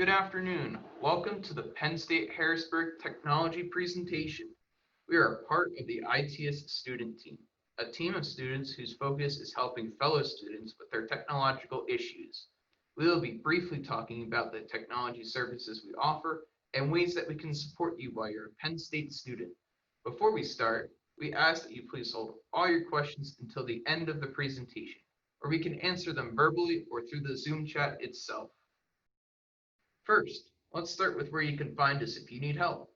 Good afternoon. Welcome to the Penn State Harrisburg Technology presentation. We are a part of the ITS student team, a team of students whose focus is helping fellow students with their technological issues. We will be briefly talking about the technology services we offer and ways that we can support you while you're a Penn State student. Before we start, we ask that you please hold all your questions until the end of the presentation, or we can answer them verbally or through the Zoom chat itself. First, let's start with where you can find us if you need help.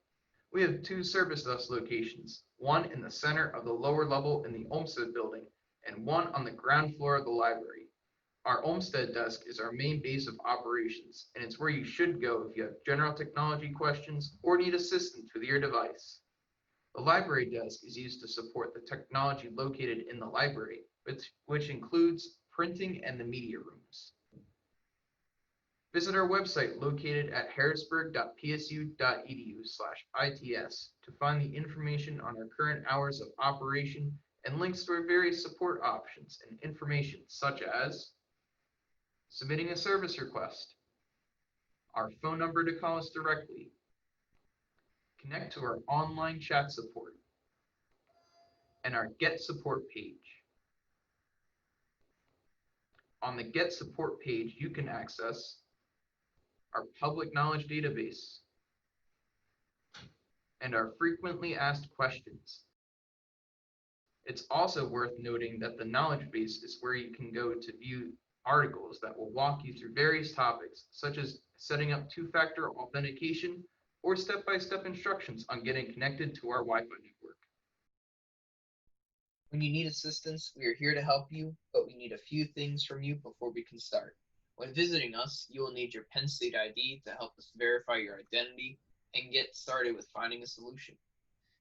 We have two service desk locations, one in the center of the lower level in the Olmsted building and one on the ground floor of the library. Our Olmsted desk is our main base of operations, and it's where you should go if you have general technology questions or need assistance with your device. The library desk is used to support the technology located in the library, which includes printing and the media rooms. Visit our website located at harrisburg.psu.edu/its to find the information on our current hours of operation and links to our various support options and information such as submitting a service request, our phone number to call us directly, connect to our online chat support, and our Get Support page. On the Get Support page, you can access our public knowledge database, and our frequently asked questions. It's also worth noting that the knowledge base is where you can go to view articles that will walk you through various topics, such as setting up two-factor authentication or step-by-step instructions on getting connected to our Wi-Fi network. When you need assistance, we are here to help you, but we need a few things from you before we can start. When visiting us, you will need your Penn State ID to help us verify your identity and get started with finding a solution.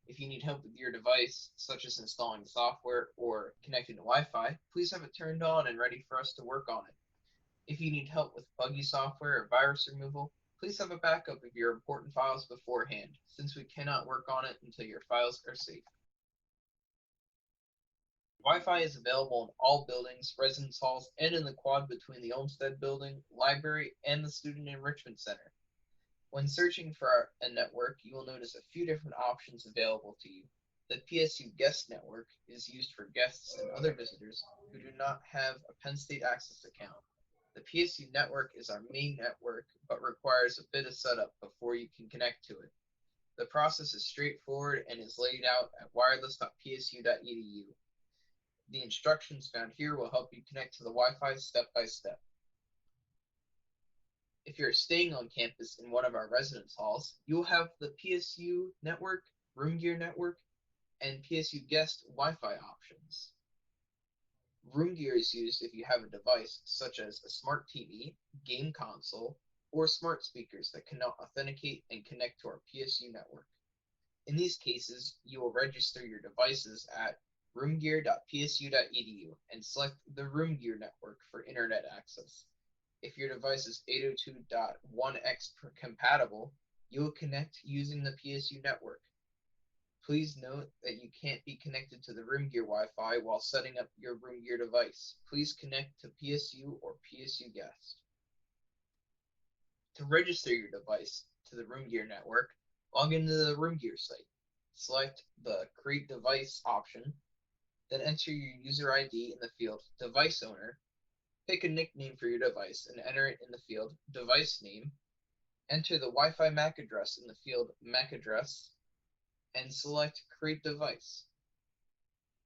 If you need help with your device, such as installing software or connecting to Wi-Fi, please have it turned on and ready for us to work on it. If you need help with buggy software or virus removal, please have a backup of your important files beforehand, since we cannot work on it until your files are safe. Wi-Fi is available in all buildings, residence halls, and in the quad between the Olmsted building, library, and the Student Enrichment Center. When searching for a network, you will notice a few different options available to you. The PSU Guest Network is used for guests and other visitors who do not have a Penn State Access account. The PSU network is our main network, but requires a bit of setup before you can connect to it. The process is straightforward and is laid out at wireless.psu.edu. The instructions found here will help you connect to the Wi-Fi step by step. If you're staying on campus in one of our residence halls, you'll have the PSU network, Room Gear network, and PSU guest Wi-Fi options. Room Gear is used if you have a device such as a smart TV, game console, or smart speakers that cannot authenticate and connect to our PSU network. In these cases, you will register your devices at roomgear.psu.edu and select the Room Gear network for internet access. If your device is 802.1x compatible, you will connect using the PSU network. Please note that you can't be connected to the Room Gear Wi-Fi while setting up your Room Gear device. Please connect to PSU or PSU Guest. To register your device to the Room Gear network, log into the Room Gear site. Select the Create Device option, then enter your user ID in the field Device Owner. Pick a nickname for your device and enter it in the field Device Name. Enter the Wi-Fi MAC address in the field MAC Address and select Create Device.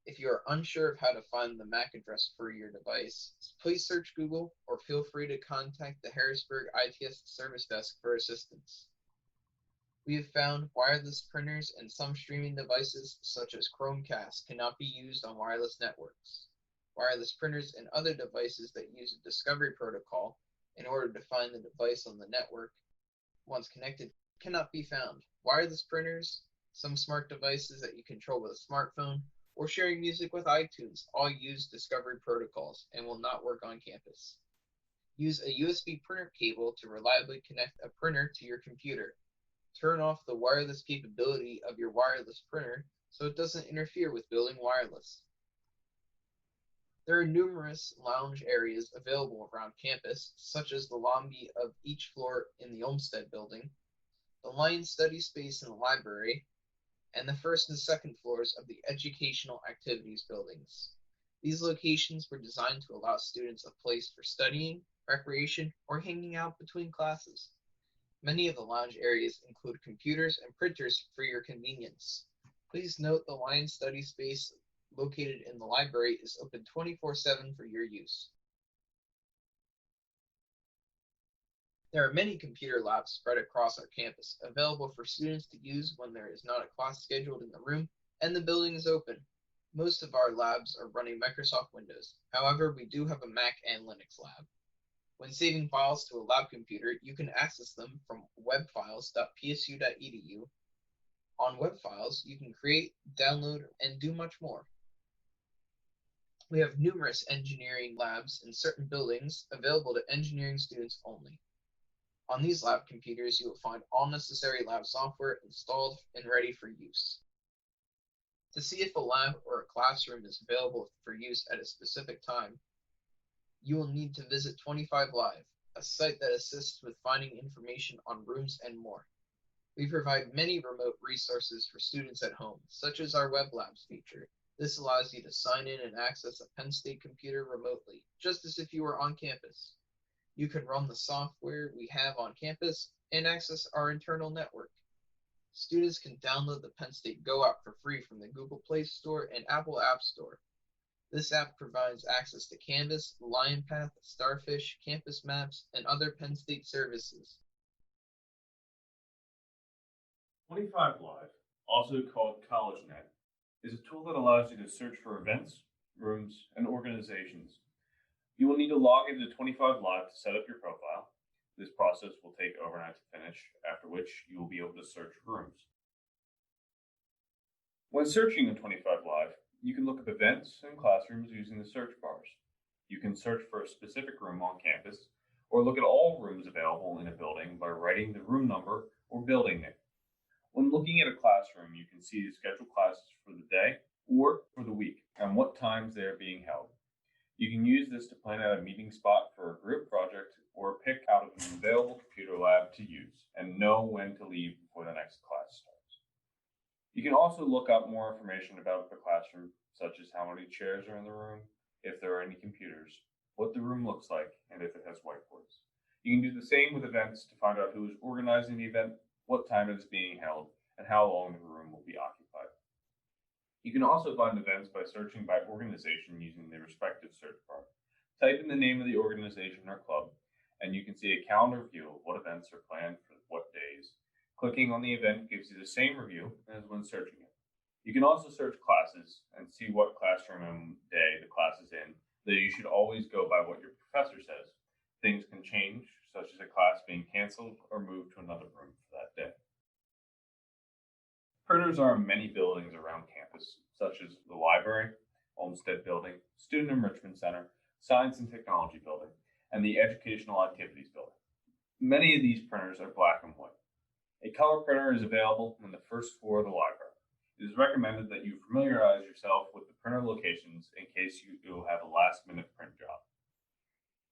If you are unsure of how to find the MAC address for your device, please search Google or feel free to contact the Harrisburg ITS Service Desk for assistance. We have found wireless printers and some streaming devices, such as Chromecast, cannot be used on wireless networks. Wireless printers and other devices that use a discovery protocol in order to find the device on the network, once connected, cannot be found. Wireless printers, some smart devices that you control with a smartphone, or sharing music with iTunes all use discovery protocols and will not work on campus. Use a USB printer cable to reliably connect a printer to your computer. Turn off the wireless capability of your wireless printer so it doesn't interfere with building wireless. There are numerous lounge areas available around campus, such as the lobby of each floor in the Olmsted building, the Lions study space in the library, and the first and second floors of the educational activities buildings. These locations were designed to allow students a place for studying, recreation, or hanging out between classes. Many of the lounge areas include computers and printers for your convenience. Please note the Lions study space located in the library is open 24/7 for your use. There are many computer labs spread across our campus, available for students to use when there is not a class scheduled in the room and the building is open. Most of our labs are running Microsoft Windows. However, we do have a Mac and Linux lab. When saving files to a lab computer, you can access them from webfiles.psu.edu. On web files, you can create, download, and do much more. We have numerous engineering labs in certain buildings available to engineering students only. On these lab computers, you will find all necessary lab software installed and ready for use. To see if a lab or a classroom is available for use at a specific time, you will need to visit 25 Live, a site that assists with finding information on rooms and more. We provide many remote resources for students at home, such as our Web Labs feature. This allows you to sign in and access a Penn State computer remotely, just as if you were on campus. You can run the software we have on campus and access our internal network. Students can download the Penn State Go app for free from the Google Play Store and Apple App Store. This app provides access to Canvas, LionPath, Starfish, Campus Maps, and other Penn State services. 25 Live, also called CollegeNet, is a tool that allows you to search for events, rooms, and organizations. You will need to log into 25 Live to set up your profile. This process will take overnight to finish, after which you will be able to search rooms. When searching in 25 Live, you can look up events and classrooms using the search bars. You can search for a specific room on campus, or look at all rooms available in a building by writing the room number or building name. When looking at a classroom, you can see the scheduled classes for the day or for the week and what times they are being held. You can use this to plan out a meeting spot for a group project or pick out an available computer lab to use and know when to leave before the next class starts. You can also look up more information about the classroom, such as how many chairs are in the room, if there are any computers, what the room looks like, and if it has whiteboards. You can do the same with events to find out who is organizing the event, what time it is being held, and how long the room will be occupied. You can also find events by searching by organization using the respective search bar. Type in the name of the organization or club, and you can see a calendar view of what events are planned for what days. Clicking on the event gives you the same review as when searching it. You can also search classes and see what classroom and day the class is in, though you should always go by what your professor says. Things can change, such as a class being canceled or moved to another room for that day. Printers are in many buildings around campus, such as the library, Olmsted Building, Student Enrichment Center, Science and Technology Building, and the Educational Activities Building. Many of these printers are black and white. A color printer is available on the first floor of the library. It is recommended that you familiarize yourself with the printer locations in case you will have a last-minute print job.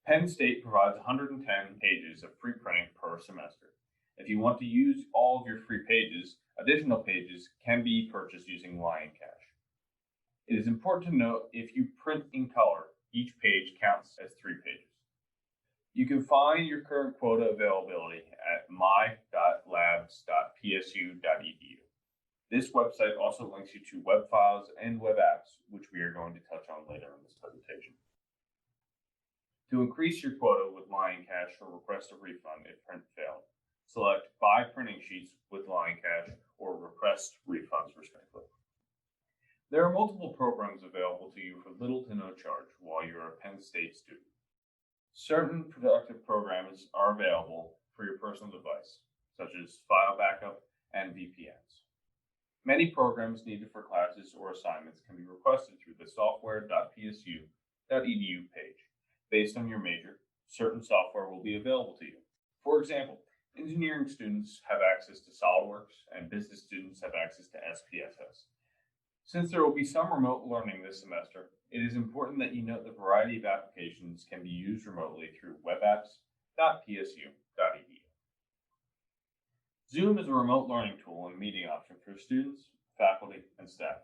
Penn State provides 110 pages of free printing per semester. If you want to use all of your free pages, additional pages can be purchased using LionCash. It is important to note if you print in color, each page counts as 3 pages. You can find your current quota availability at my.labs.psu.edu. This website also links you to web files and web apps, which we are going to touch on later in this presentation. To increase your quota with LionCash or request a refund if print failed, select Buy Printing Sheets with LionCash or Request Refunds, respectively. There are multiple programs available to you for little to no charge while you're a Penn State student. Certain productive programs are available for your personal device, such as file backup and VPNs. Many programs needed for classes or assignments can be requested through the software.psu.edu page. Based on your major, certain software will be available to you. For example, engineering students have access to SolidWorks and business students have access to SPSS. Since there will be some remote learning this semester, it is important that you note the variety of applications can be used remotely through webapps.psu.edu. Zoom is a remote learning tool and meeting option for students, faculty, and staff.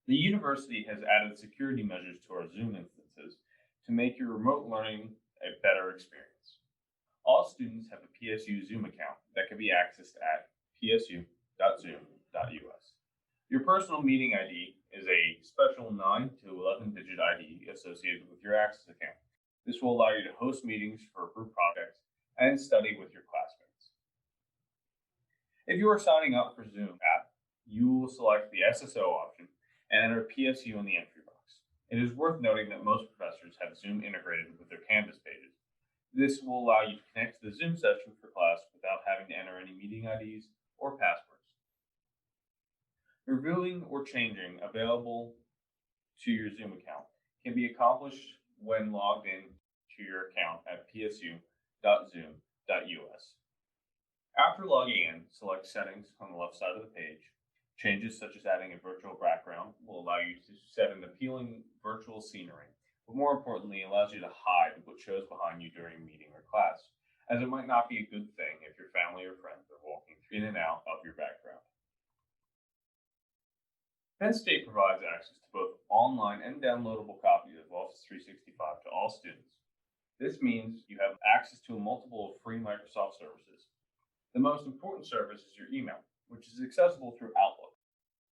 The university has added security measures to our Zoom instances to make your remote learning a better experience. All students have a PSU Zoom account that can be accessed at psu.zoom.us. Your personal meeting ID is a special 9 to 11-digit ID associated with your Access account. This will allow you to host meetings for group projects and study with your classmates. If you are signing up for Zoom app, you will select the SSO option and enter PSU in the entry box. It is worth noting that most professors have Zoom integrated with their Canvas pages. This will allow you to connect to the Zoom session for class without having to enter any meeting IDs or passwords. Reviewing or changing available to your Zoom account can be accomplished when logged in to your account at psu.zoom.us. After logging in, select Settings on the left side of the page. Changes such as adding a virtual background will allow you to set an appealing virtual scenery, but more importantly, it allows you to hide what shows behind you during a meeting or class, as it might not be a good thing if your family or friends are walking in and out of your background. Penn State provides access to both online and downloadable copies of Office 365 to all students. This means you have access to a multiple of free Microsoft services. The most important service is your email, which is accessible through Outlook.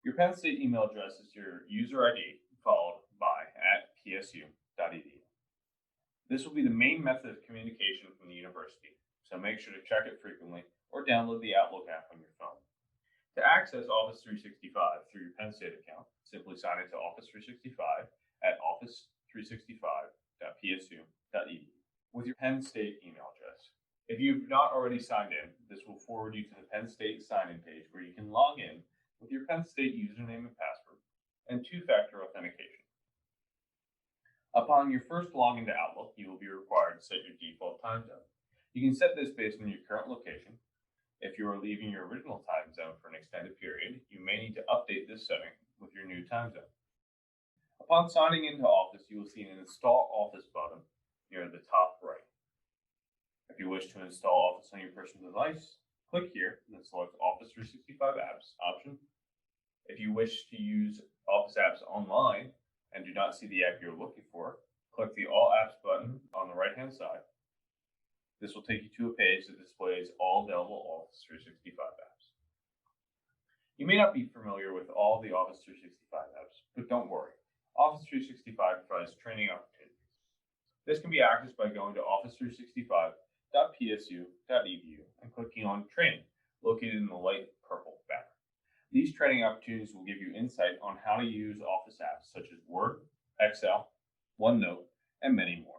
Your Penn State email address is your user ID followed by @psu.edu. This will be the main method of communication from the university, so make sure to check it frequently or download the Outlook app on your phone. To access Office 365 through your Penn State account, simply sign into Office 365 at office365.psu.edu with your Penn State email address. If you've not already signed in, this will forward you to the Penn State sign-in page where you can log in with your Penn State username and password and two-factor authentication. Upon your first login to Outlook, you will be required to set your default time zone. You can set this based on your current location. If you are leaving your original time zone for an extended period, you may need to update this setting with your new time zone. Upon signing into Office, you will see an Install Office button near the top right. If you wish to install Office on your personal device, click here and then select Office 365 Apps option. If you wish to use Office apps online and do not see the app you're looking for, click the All Apps button on the right-hand side. This will take you to a page that displays all available Office 365 apps. You may not be familiar with all the Office 365 apps, but don't worry. Office 365 provides training opportunities. This can be accessed by going to office365.psu.edu and clicking on Training, located in the light purple banner. These training opportunities will give you insight on how to use Office apps such as Word, Excel, OneNote, and many more.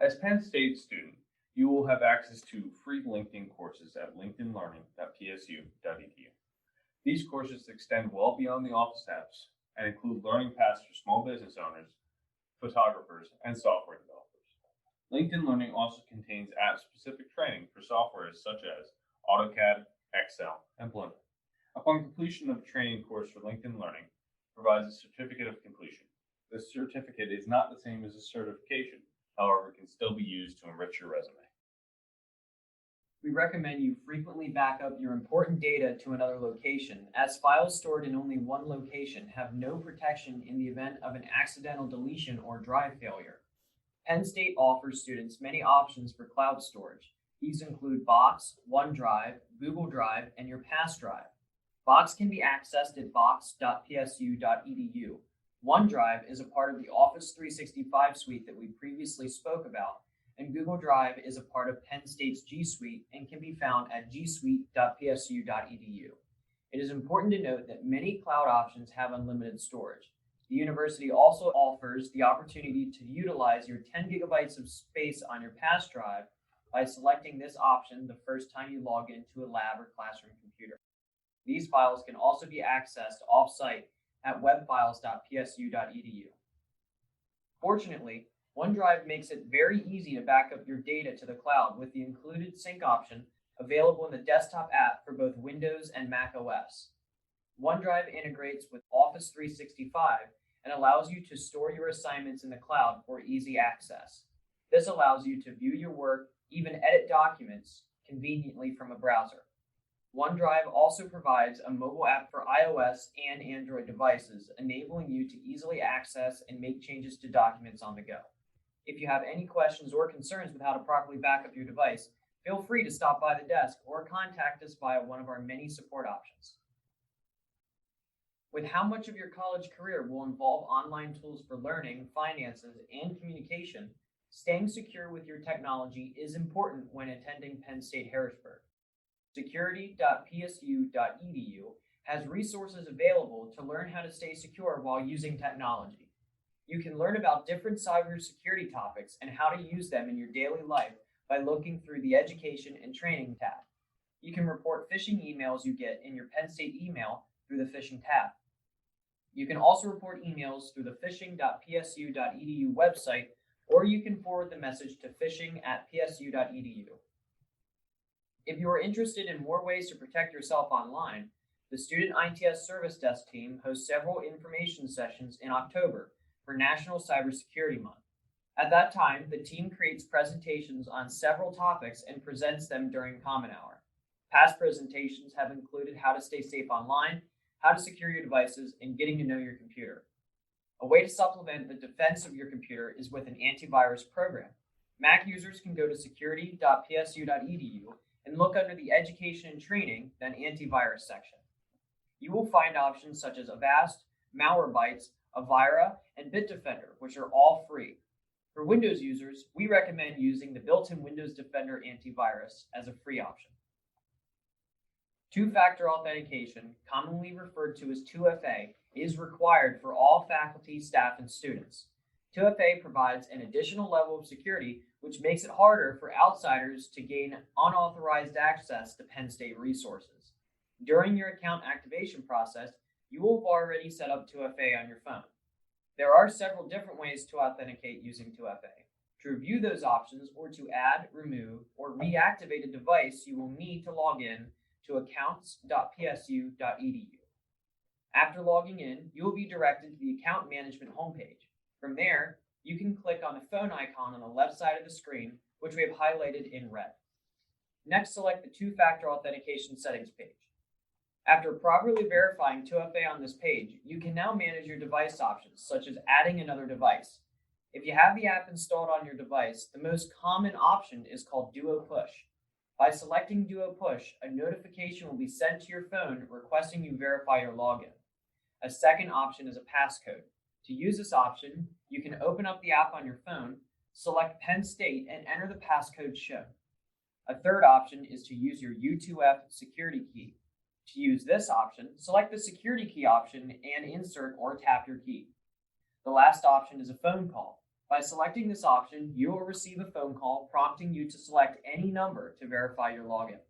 As Penn State student, you will have access to free LinkedIn courses at linkedinlearning.psu.edu. These courses extend well beyond the Office apps and include learning paths for small business owners, photographers, and software developers. LinkedIn Learning also contains app-specific training for software such as AutoCAD, Excel, and Blender. Upon completion of a training course for LinkedIn Learning, provides a certificate of completion. This certificate is not the same as a certification, however, it can still be used to enrich your resume. We recommend you frequently back up your important data to another location, as files stored in only one location have no protection in the event of an accidental deletion or drive failure. Penn State offers students many options for cloud storage. These include Box, OneDrive, Google Drive, and your Pass Drive. Box can be accessed at box.psu.edu. OneDrive is a part of the Office 365 suite that we previously spoke about, and Google Drive is a part of Penn State's G Suite and can be found at gsuite.psu.edu. It is important to note that many cloud options have unlimited storage. The university also offers the opportunity to utilize your 10 gigabytes of space on your Pass Drive by selecting this option the first time you log into a lab or classroom computer. These files can also be accessed off-site at webfiles.psu.edu. Fortunately, OneDrive makes it very easy to back up your data to the cloud with the included sync option available in the desktop app for both Windows and Mac OS. OneDrive integrates with Office 365 and allows you to store your assignments in the cloud for easy access. This allows you to view your work, even edit documents conveniently from a browser. OneDrive also provides a mobile app for iOS and Android devices, enabling you to easily access and make changes to documents on the go. If you have any questions or concerns with how to properly back up your device, feel free to stop by the desk or contact us via one of our many support options. With how much of your college career will involve online tools for learning, finances, and communication, staying secure with your technology is important when attending Penn State Harrisburg. Security.psu.edu has resources available to learn how to stay secure while using technology. You can learn about different cybersecurity topics and how to use them in your daily life by looking through the Education and Training tab. You can report phishing emails you get in your Penn State email through the phishing tab. You can also report emails through the phishing.psu.edu website, or you can forward the message to phishing@psu.edu. If you are interested in more ways to protect yourself online, the Student ITS Service Desk team hosts several information sessions in October for National Cybersecurity Month. At that time, the team creates presentations on several topics and presents them during Common Hour. Past presentations have included how to stay safe online, how to secure your devices, and getting to know your computer. A way to supplement the defense of your computer is with an antivirus program. Mac users can go to security.psu.edu and look under the Education and Training, then Antivirus section. You will find options such as Avast, Malwarebytes, Avira, and Bitdefender, which are all free. For Windows users, we recommend using the built-in Windows Defender antivirus as a free option. Two-factor authentication, commonly referred to as 2FA, is required for all faculty, staff, and students. 2FA provides an additional level of security, which makes it harder for outsiders to gain unauthorized access to Penn State resources. During your account activation process, you will have already set up 2FA on your phone. There are several different ways to authenticate using 2FA. To review those options or to add, remove, or reactivate a device, you will need to log in to accounts.psu.edu. After logging in, you will be directed to the account management homepage. From there, you can click on the phone icon on the left side of the screen, which we have highlighted in red. Next, select the two-factor authentication settings page. After properly verifying 2FA on this page, you can now manage your device options, such as adding another device. If you have the app installed on your device, the most common option is called Duo Push. By selecting Duo Push, a notification will be sent to your phone requesting you verify your login. A second option is a passcode. To use this option, you can open up the app on your phone, select Penn State, and enter the passcode shown. A third option is to use your U2F security key. To use this option, select the security key option and insert or tap your key. The last option is a phone call. By selecting this option, you will receive a phone call prompting you to select any number to verify your login.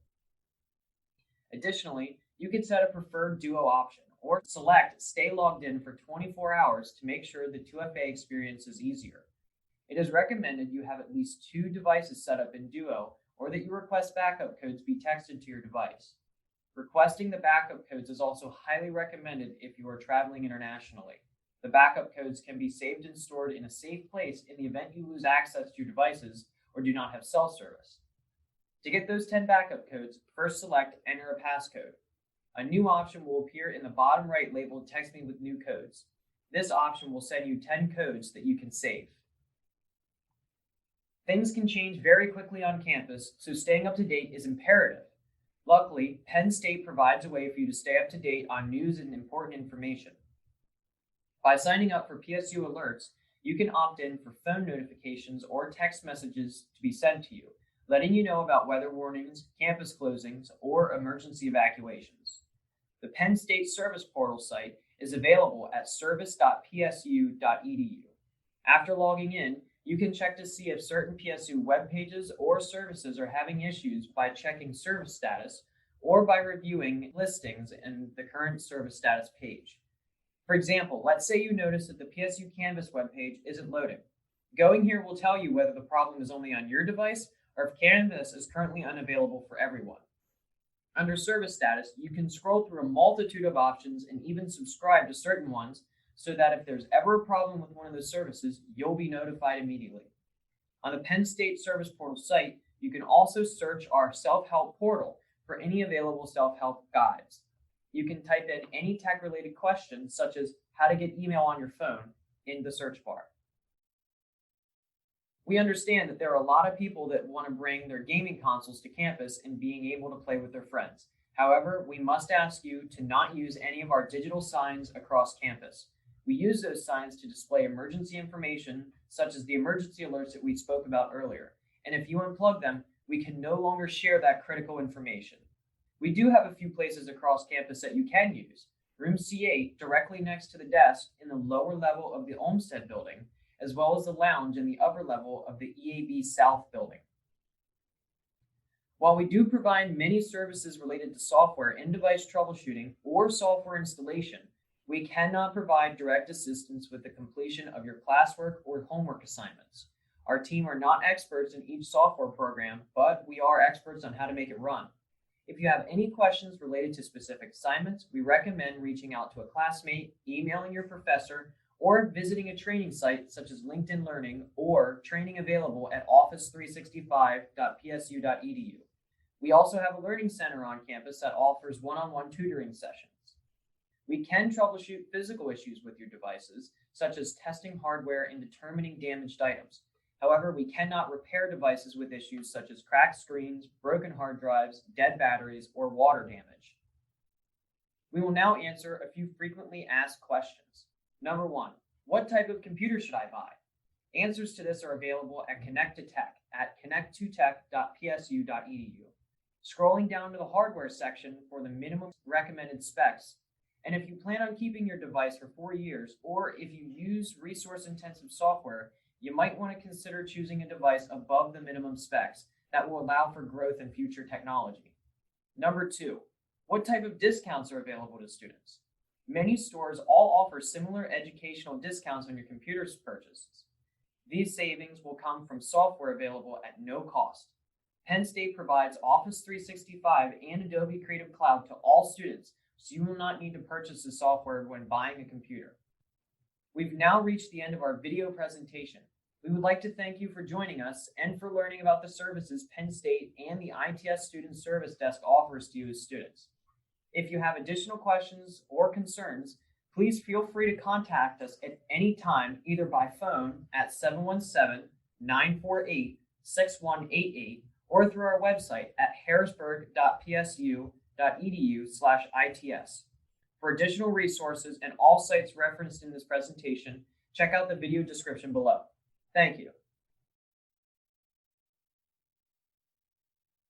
Additionally, you can set a preferred Duo option or select Stay Logged In for 24 hours to make sure the 2FA experience is easier. It is recommended you have at least 2 devices set up in Duo or that you request backup codes be texted to your device. Requesting the backup codes is also highly recommended if you are traveling internationally. The backup codes can be saved and stored in a safe place in the event you lose access to your devices or do not have cell service. To get those 10 backup codes, first select Enter a Passcode. A new option will appear in the bottom right labeled Text Me with New Codes. This option will send you 10 codes that you can save. Things can change very quickly on campus, so staying up to date is imperative. Luckily, Penn State provides a way for you to stay up to date on news and important information. By signing up for PSU alerts, you can opt in for phone notifications or text messages to be sent to you, letting you know about weather warnings, campus closings, or emergency evacuations. The Penn State Service Portal site is available at service.psu.edu. After logging in, you can check to see if certain PSU web pages or services are having issues by checking service status or by reviewing listings in the current service status page. For example, let's say you notice that the PSU Canvas webpage isn't loading. Going here will tell you whether the problem is only on your device or if Canvas is currently unavailable for everyone. Under service status, you can scroll through a multitude of options and even subscribe to certain ones so that if there's ever a problem with one of those services, you'll be notified immediately. On the Penn State Service Portal site, you can also search our self-help portal for any available self-help guides. You can type in any tech-related questions, such as how to get email on your phone, in the search bar. We understand that there are a lot of people that want to bring their gaming consoles to campus and being able to play with their friends. However, we must ask you to not use any of our digital signs across campus. We use those signs to display emergency information, such as the emergency alerts that we spoke about earlier. And if you unplug them, we can no longer share that critical information. We do have a few places across campus that you can use. Room C8, directly next to the desk in the lower level of the Olmsted building, as well as the lounge in the upper level of the EAB South building. While we do provide many services related to software and device troubleshooting or software installation, we cannot provide direct assistance with the completion of your classwork or homework assignments. Our team are not experts in each software program, but we are experts on how to make it run. If you have any questions related to specific assignments, we recommend reaching out to a classmate, emailing your professor, or visiting a training site such as LinkedIn Learning or training available at office365.psu.edu. We also have a learning center on campus that offers one-on-one tutoring sessions. We can troubleshoot physical issues with your devices, such as testing hardware and determining damaged items. However, we cannot repair devices with issues such as cracked screens, broken hard drives, dead batteries, or water damage. We will now answer a few frequently asked questions. Number 1, what type of computer should I buy? Answers to this are available at Connect to Tech at connect2tech.psu.edu. Scrolling down to the hardware section for the minimum recommended specs. And if you plan on keeping your device for 4 years, or if you use resource-intensive software, you might want to consider choosing a device above the minimum specs that will allow for growth in future technology. Number 2, what type of discounts are available to students? Many stores all offer similar educational discounts on your computer's purchases. These savings will come from software available at no cost. Penn State provides Office 365 and Adobe Creative Cloud to all students, so you will not need to purchase the software when buying a computer. We've now reached the end of our video presentation. We would like to thank you for joining us and for learning about the services Penn State and the ITS Student Service Desk offers to you as students. If you have additional questions or concerns, please feel free to contact us at any time, either by phone at 717-948-6188 or through our website at harrisburg.psu.edu/ITS. For additional resources and all sites referenced in this presentation, check out the video description below. Thank you.